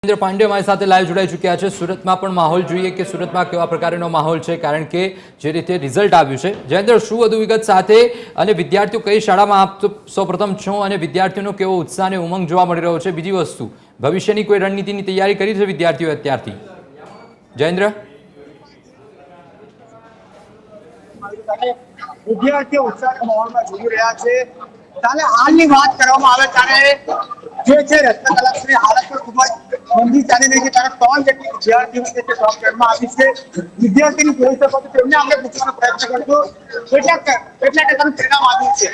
જયેન્દ્ર પાંડે અમારી સાથે લાઈવ જોડાઈ ચૂક્યા છે। સુરતમાં પણ માહોલ જોઈએ કે સુરતમાં કેવા પ્રકારનો માહોલ છે, કારણ કે જે રીતે રિઝલ્ટ આવ્યું છે। જયેન્દ્ર, શું વધુ વિગત સાથે અને વિદ્યાર્થીઓ કઈ શાળામાં આપ સૌપ્રથમ છો અને વિદ્યાર્થીઓનો કેવો ઉત્સાહ અને ઉમંગ જોવા મળી રહ્યો છે? બીજી વસ્તુ, ભવિષ્યની કોઈ રણનીતિની તૈયારી કરી છે વિદ્યાર્થીઓ અત્યારથી? જયેન્દ્ર, વિદ્યાર્થીઓ ઉત્સાહના માહોલમાં ઝૂમી રહ્યા છે। ત્યારે હાલની વાત કરવામાં આવે ત્યારે જે છે રત્નકલાની હાલત પણ ખૂબ જ મંદી ચાલી રહી છે। ત્યારે 3 જેટલી વિદ્યાર્થીઓ છે તે ટોપ 10 માં આવી છે। વિદ્યાર્થીની જોઈ શકો છો, તેમને આપણે પૂછવાનો પ્રયત્ન કરશું કેટલા ટકાનું પરિણામ આવ્યું છે।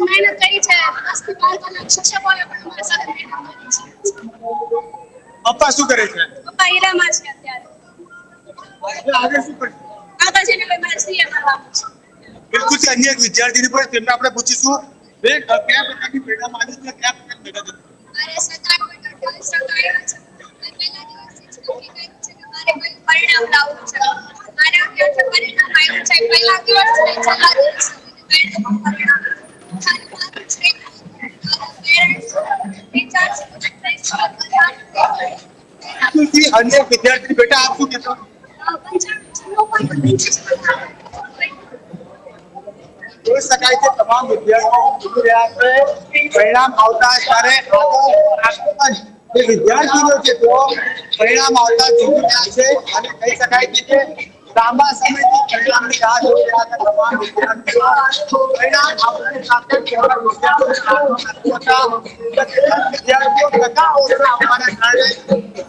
મહેનત કરી છે। 10 થી 12 કલાક શિક્ષકોએ પણ અમારી સાથે મહેનત કરી છે। પપ્પા શું કરે છે? પપ્પા હીરામાં છે અત્યારે। આગળ શું કરશે? આગળ જઈને કોઈ મારે સીએ કરવાનું છે। બિલકુલ છે। અન્ય એક વિદ્યાર્થીની પણ તેમને આપણે પૂછીશું બે કયા પ્રકારની પરિણામ આવ્યું છે, કયા પ્રકારની મહેનત હતી? મારે 57.28% આવ્યા છે। મેં પહેલા દિવસથી જ નક્કી કર્યું છે કે મારે કોઈ પરિણામ લાવવું છે। મારે અત્યારથી પરિણામ આવ્યું છે। પહેલા દિવસથી છેલ્લા દિવસ સુધી પરિણામ ખાલી મારું છે પેરેન્ટ્સ ટીચર્સ બિલકુલ અન્ય એક વિદ્યાર્થી બેટા આપ શું કહેશો? 95.25% જોઈ શકાય છે તમામ વિદ્યાર્થીઓ જીતી રહ્યા છે। પરિણામ આવતા ત્યારે જે વિદ્યાર્થીઓ છે તેઓ પરિણામ આવતા જીતી રહ્યા છે અને કહી શકાય કે લાંબા સમયથી પરિણામની રાહ જોઈ રહ્યા હતા તમામ વિદ્યાર્થીઓ। પરિણામ આવતાની સાથે કેવળ વિદ્યાર્થીઓ ટકા ઓછા આવવાના કારણે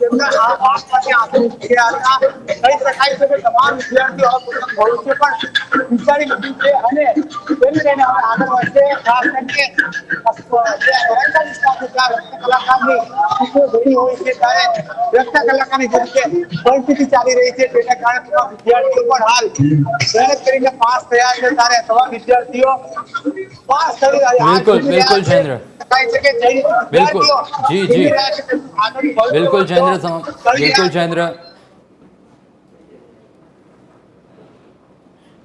તેમના આ પાસ માટે આંસુ ગયા હતા। કહી શકાય છે કે તમામ વિદ્યાર્થીઓ પોતાનું ભવિષ્ય પણ વિચારી લીધું છે અને તેને લઈને હવે આગળ વધશે। ખાસ કરીને કલાકારની ઘણી હોય છે ત્યારે રસ્તા કલાકારની જે રીતે પરિસ્થિતિ ચાલી રહી છે તેના કારણે તમામ વિદ્યાર્થીઓ પણ હાલ મહેનત કરીને પાસ થયા છે। ત્યારે તમામ વિદ્યાર્થીઓ પાસ થઈ હાલ બિલકુલ જીતી રહ્યા બિલકુલ છે। જયેન્દ્ર, કહી શકે જે બિલકુલ, વિદ્યાર્થીઓ જી જી, જીતી રહ્યા છે તેમનું આગળનું ભવિષ્ય બિલકુલ પણ તેઓ જયેન્દ્ર, કરી બિલકુલ રહ્યા છે। જયેન્દ્ર,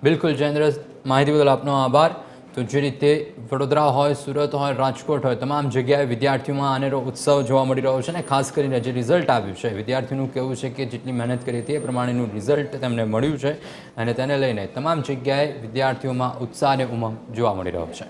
બિલકુલ જયેન્દ્ર, માહિતી બદલ આપનો આભાર। તો જે રીતે વડોદરા હોય, સુરત હોય, રાજકોટ હોય, તમામ જગ્યાએ વિદ્યાર્થીઓમાં આનેરો ઉત્સવ જોવા મળી રહ્યો છે અને ખાસ કરીને જે રિઝલ્ટ આવ્યું છે, વિદ્યાર્થીઓનું કહેવું છે કે જેટલી મહેનત કરી હતી એ પ્રમાણેનું રિઝલ્ટ તેમને મળ્યું છે અને તેને લઈને તમામ જગ્યાએ વિદ્યાર્થીઓમાં ઉત્સાહ અને ઉમંગ જોવા મળી રહ્યો છે।